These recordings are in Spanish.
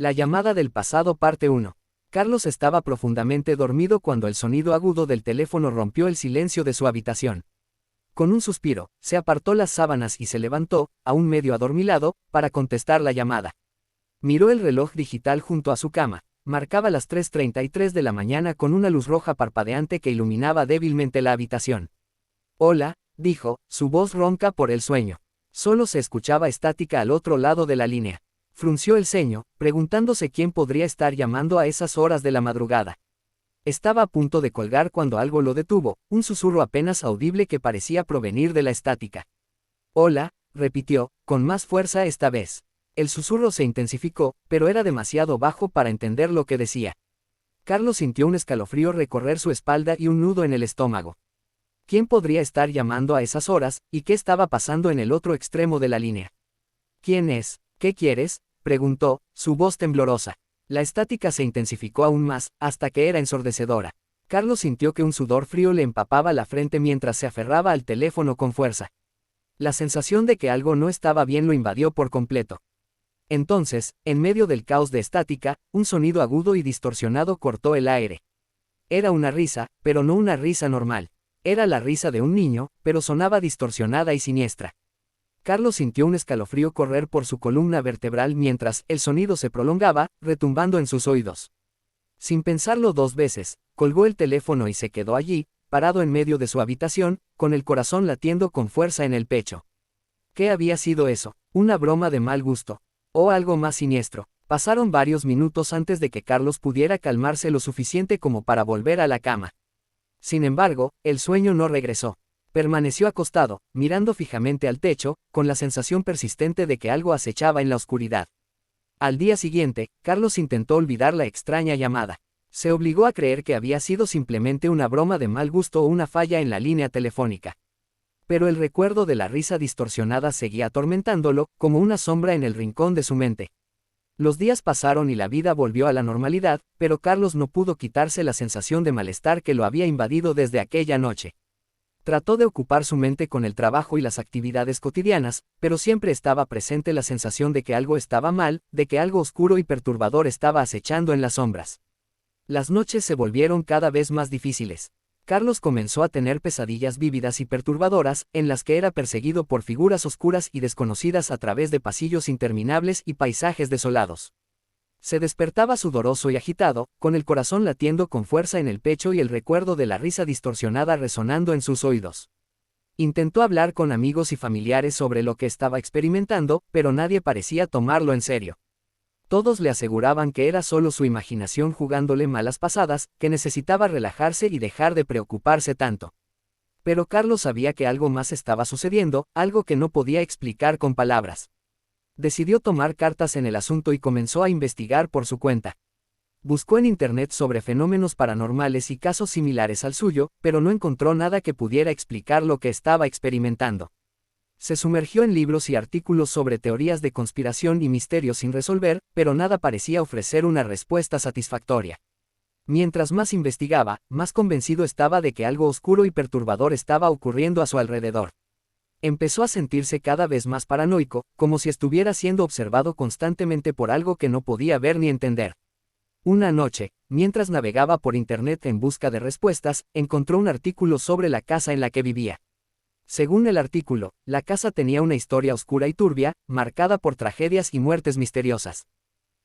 La llamada del pasado parte 1. Carlos estaba profundamente dormido cuando el sonido agudo del teléfono rompió el silencio de su habitación. Con un suspiro, se apartó las sábanas y se levantó, aún medio adormilado, para contestar la llamada. Miró el reloj digital junto a su cama. Marcaba las 3:33 de la mañana con una luz roja parpadeante que iluminaba débilmente la habitación. Hola, dijo, su voz ronca por el sueño. Solo se escuchaba estática al otro lado de la línea. Frunció el ceño, preguntándose quién podría estar llamando a esas horas de la madrugada. Estaba a punto de colgar cuando algo lo detuvo, un susurro apenas audible que parecía provenir de la estática. Hola, repitió, con más fuerza esta vez. El susurro se intensificó, pero era demasiado bajo para entender lo que decía. Carlos sintió un escalofrío recorrer su espalda y un nudo en el estómago. ¿Quién podría estar llamando a esas horas, y qué estaba pasando en el otro extremo de la línea? ¿Quién es? ¿Qué quieres?, preguntó, su voz temblorosa. La estática se intensificó aún más, hasta que era ensordecedora. Carlos sintió que un sudor frío le empapaba la frente mientras se aferraba al teléfono con fuerza. La sensación de que algo no estaba bien lo invadió por completo. Entonces, en medio del caos de estática, un sonido agudo y distorsionado cortó el aire. Era una risa, pero no una risa normal. Era la risa de un niño, pero sonaba distorsionada y siniestra. Carlos sintió un escalofrío correr por su columna vertebral mientras el sonido se prolongaba, retumbando en sus oídos. Sin pensarlo dos veces, colgó el teléfono y se quedó allí, parado en medio de su habitación, con el corazón latiendo con fuerza en el pecho. ¿Qué había sido eso? ¿Una broma de mal gusto? ¿O algo más siniestro? Pasaron varios minutos antes de que Carlos pudiera calmarse lo suficiente como para volver a la cama. Sin embargo, el sueño no regresó. Permaneció acostado, mirando fijamente al techo, con la sensación persistente de que algo acechaba en la oscuridad. Al día siguiente, Carlos intentó olvidar la extraña llamada. Se obligó a creer que había sido simplemente una broma de mal gusto o una falla en la línea telefónica. Pero el recuerdo de la risa distorsionada seguía atormentándolo, como una sombra en el rincón de su mente. Los días pasaron y la vida volvió a la normalidad, pero Carlos no pudo quitarse la sensación de malestar que lo había invadido desde aquella noche. Trató de ocupar su mente con el trabajo y las actividades cotidianas, pero siempre estaba presente la sensación de que algo estaba mal, de que algo oscuro y perturbador estaba acechando en las sombras. Las noches se volvieron cada vez más difíciles. Carlos comenzó a tener pesadillas vívidas y perturbadoras, en las que era perseguido por figuras oscuras y desconocidas a través de pasillos interminables y paisajes desolados. Se despertaba sudoroso y agitado, con el corazón latiendo con fuerza en el pecho y el recuerdo de la risa distorsionada resonando en sus oídos. Intentó hablar con amigos y familiares sobre lo que estaba experimentando, pero nadie parecía tomarlo en serio. Todos le aseguraban que era solo su imaginación jugándole malas pasadas, que necesitaba relajarse y dejar de preocuparse tanto. Pero Carlos sabía que algo más estaba sucediendo, algo que no podía explicar con palabras. Decidió tomar cartas en el asunto y comenzó a investigar por su cuenta. Buscó en internet sobre fenómenos paranormales y casos similares al suyo, pero no encontró nada que pudiera explicar lo que estaba experimentando. Se sumergió en libros y artículos sobre teorías de conspiración y misterios sin resolver, pero nada parecía ofrecer una respuesta satisfactoria. Mientras más investigaba, más convencido estaba de que algo oscuro y perturbador estaba ocurriendo a su alrededor. Empezó a sentirse cada vez más paranoico, como si estuviera siendo observado constantemente por algo que no podía ver ni entender. Una noche, mientras navegaba por internet en busca de respuestas, encontró un artículo sobre la casa en la que vivía. Según el artículo, la casa tenía una historia oscura y turbia, marcada por tragedias y muertes misteriosas.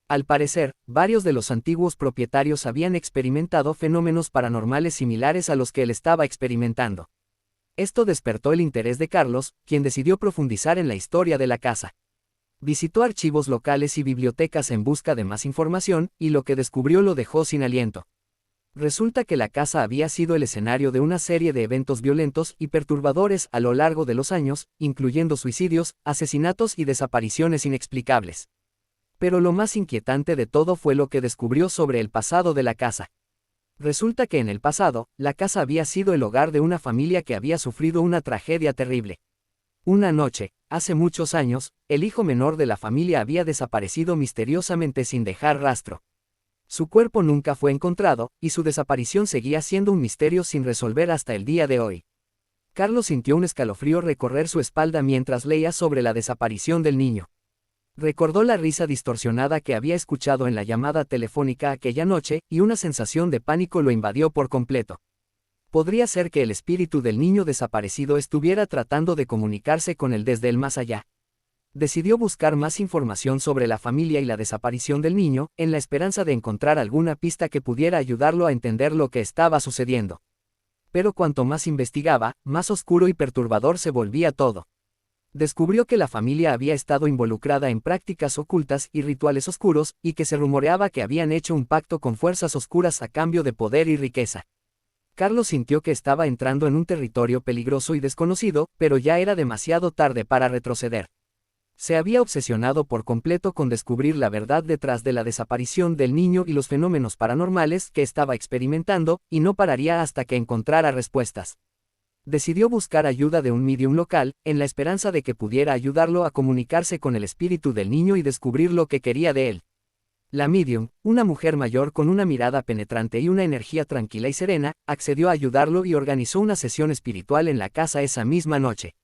Al parecer, varios de los antiguos propietarios habían experimentado fenómenos paranormales similares a los que él estaba experimentando. Esto despertó el interés de Carlos, quien decidió profundizar en la historia de la casa. Visitó archivos locales y bibliotecas en busca de más información, y lo que descubrió lo dejó sin aliento. Resulta que la casa había sido el escenario de una serie de eventos violentos y perturbadores a lo largo de los años, incluyendo suicidios, asesinatos y desapariciones inexplicables. Pero lo más inquietante de todo fue lo que descubrió sobre el pasado de la casa. Resulta que en el pasado, la casa había sido el hogar de una familia que había sufrido una tragedia terrible. Una noche, hace muchos años, el hijo menor de la familia había desaparecido misteriosamente sin dejar rastro. Su cuerpo nunca fue encontrado, y su desaparición seguía siendo un misterio sin resolver hasta el día de hoy. Carlos sintió un escalofrío recorrer su espalda mientras leía sobre la desaparición del niño. Recordó la risa distorsionada que había escuchado en la llamada telefónica aquella noche, y una sensación de pánico lo invadió por completo. Podría ser que el espíritu del niño desaparecido estuviera tratando de comunicarse con él desde el más allá. Decidió buscar más información sobre la familia y la desaparición del niño, en la esperanza de encontrar alguna pista que pudiera ayudarlo a entender lo que estaba sucediendo. Pero cuanto más investigaba, más oscuro y perturbador se volvía todo. Descubrió que la familia había estado involucrada en prácticas ocultas y rituales oscuros, y que se rumoreaba que habían hecho un pacto con fuerzas oscuras a cambio de poder y riqueza. Carlos sintió que estaba entrando en un territorio peligroso y desconocido, pero ya era demasiado tarde para retroceder. Se había obsesionado por completo con descubrir la verdad detrás de la desaparición del niño y los fenómenos paranormales que estaba experimentando, y no pararía hasta que encontrara respuestas. Decidió buscar ayuda de un medium local, en la esperanza de que pudiera ayudarlo a comunicarse con el espíritu del niño y descubrir lo que quería de él. La medium, una mujer mayor con una mirada penetrante y una energía tranquila y serena, accedió a ayudarlo y organizó una sesión espiritual en la casa esa misma noche.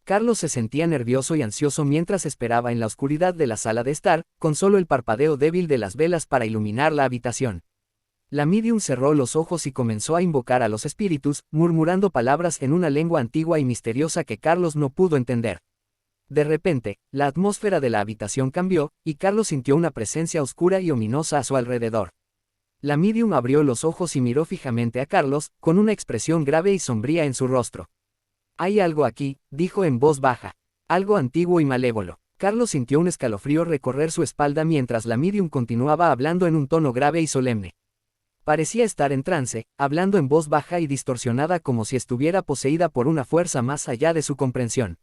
Carlos se sentía nervioso y ansioso mientras esperaba en la oscuridad de la sala de estar, con solo el parpadeo débil de las velas para iluminar la habitación. La medium cerró los ojos y comenzó a invocar a los espíritus, murmurando palabras en una lengua antigua y misteriosa que Carlos no pudo entender. De repente, la atmósfera de la habitación cambió, y Carlos sintió una presencia oscura y ominosa a su alrededor. La medium abrió los ojos y miró fijamente a Carlos, con una expresión grave y sombría en su rostro. «Hay algo aquí», dijo en voz baja. «Algo antiguo y malévolo». Carlos sintió un escalofrío recorrer su espalda mientras la medium continuaba hablando en un tono grave y solemne. Parecía estar en trance, hablando en voz baja y distorsionada como si estuviera poseída por una fuerza más allá de su comprensión.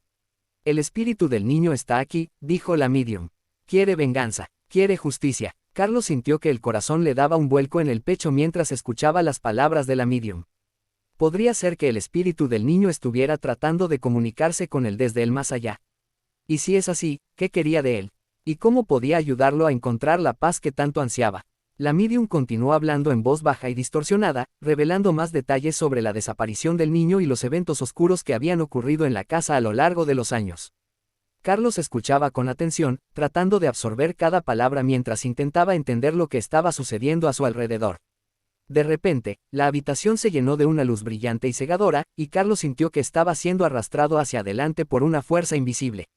«El espíritu del niño está aquí», dijo la medium. «Quiere venganza, quiere justicia». Carlos sintió que el corazón le daba un vuelco en el pecho mientras escuchaba las palabras de la medium. Podría ser que el espíritu del niño estuviera tratando de comunicarse con él desde el más allá. Y si es así, ¿qué quería de él? ¿Y cómo podía ayudarlo a encontrar la paz que tanto ansiaba? La medium continuó hablando en voz baja y distorsionada, revelando más detalles sobre la desaparición del niño y los eventos oscuros que habían ocurrido en la casa a lo largo de los años. Carlos escuchaba con atención, tratando de absorber cada palabra mientras intentaba entender lo que estaba sucediendo a su alrededor. De repente, la habitación se llenó de una luz brillante y cegadora, y Carlos sintió que estaba siendo arrastrado hacia adelante por una fuerza invisible.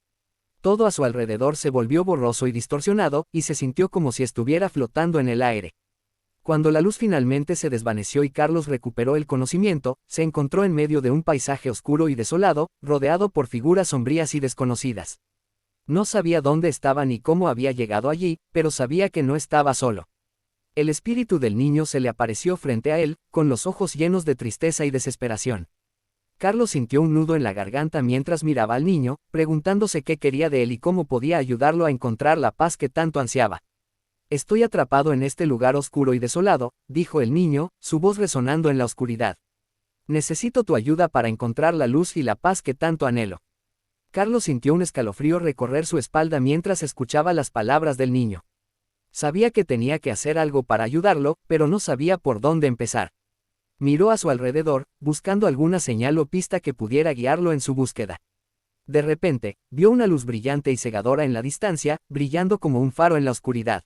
Todo a su alrededor se volvió borroso y distorsionado, y se sintió como si estuviera flotando en el aire. Cuando la luz finalmente se desvaneció y Carlos recuperó el conocimiento, se encontró en medio de un paisaje oscuro y desolado, rodeado por figuras sombrías y desconocidas. No sabía dónde estaba ni cómo había llegado allí, pero sabía que no estaba solo. El espíritu del niño se le apareció frente a él, con los ojos llenos de tristeza y desesperación. Carlos sintió un nudo en la garganta mientras miraba al niño, preguntándose qué quería de él y cómo podía ayudarlo a encontrar la paz que tanto ansiaba. «Estoy atrapado en este lugar oscuro y desolado», dijo el niño, su voz resonando en la oscuridad. «Necesito tu ayuda para encontrar la luz y la paz que tanto anhelo». Carlos sintió un escalofrío recorrer su espalda mientras escuchaba las palabras del niño. Sabía que tenía que hacer algo para ayudarlo, pero no sabía por dónde empezar. Miró a su alrededor, buscando alguna señal o pista que pudiera guiarlo en su búsqueda. De repente, vio una luz brillante y cegadora en la distancia, brillando como un faro en la oscuridad.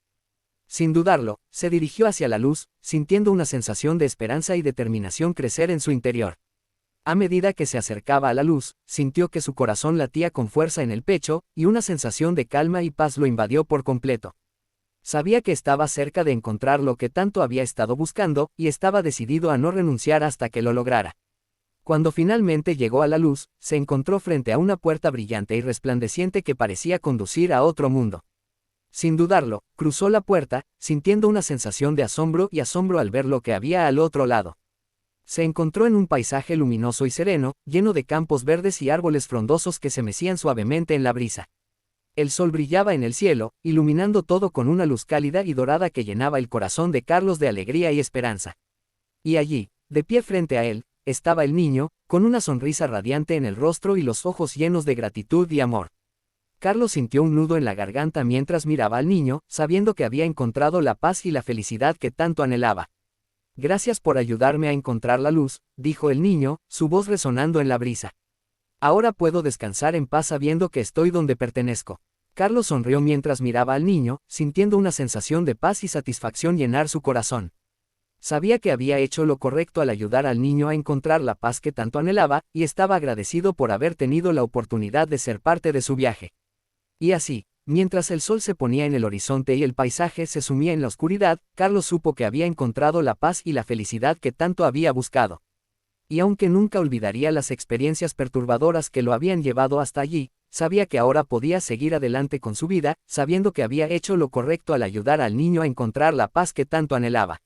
Sin dudarlo, se dirigió hacia la luz, sintiendo una sensación de esperanza y determinación crecer en su interior. A medida que se acercaba a la luz, sintió que su corazón latía con fuerza en el pecho, y una sensación de calma y paz lo invadió por completo. Sabía que estaba cerca de encontrar lo que tanto había estado buscando, y estaba decidido a no renunciar hasta que lo lograra. Cuando finalmente llegó a la luz, se encontró frente a una puerta brillante y resplandeciente que parecía conducir a otro mundo. Sin dudarlo, cruzó la puerta, sintiendo una sensación de asombro al ver lo que había al otro lado. Se encontró en un paisaje luminoso y sereno, lleno de campos verdes y árboles frondosos que se mecían suavemente en la brisa. El sol brillaba en el cielo, iluminando todo con una luz cálida y dorada que llenaba el corazón de Carlos de alegría y esperanza. Y allí, de pie frente a él, estaba el niño, con una sonrisa radiante en el rostro y los ojos llenos de gratitud y amor. Carlos sintió un nudo en la garganta mientras miraba al niño, sabiendo que había encontrado la paz y la felicidad que tanto anhelaba. «Gracias por ayudarme a encontrar la luz», dijo el niño, su voz resonando en la brisa. «Ahora puedo descansar en paz sabiendo que estoy donde pertenezco». Carlos sonrió mientras miraba al niño, sintiendo una sensación de paz y satisfacción llenar su corazón. Sabía que había hecho lo correcto al ayudar al niño a encontrar la paz que tanto anhelaba, y estaba agradecido por haber tenido la oportunidad de ser parte de su viaje. Y así, mientras el sol se ponía en el horizonte y el paisaje se sumía en la oscuridad, Carlos supo que había encontrado la paz y la felicidad que tanto había buscado. Y aunque nunca olvidaría las experiencias perturbadoras que lo habían llevado hasta allí, sabía que ahora podía seguir adelante con su vida, sabiendo que había hecho lo correcto al ayudar al niño a encontrar la paz que tanto anhelaba.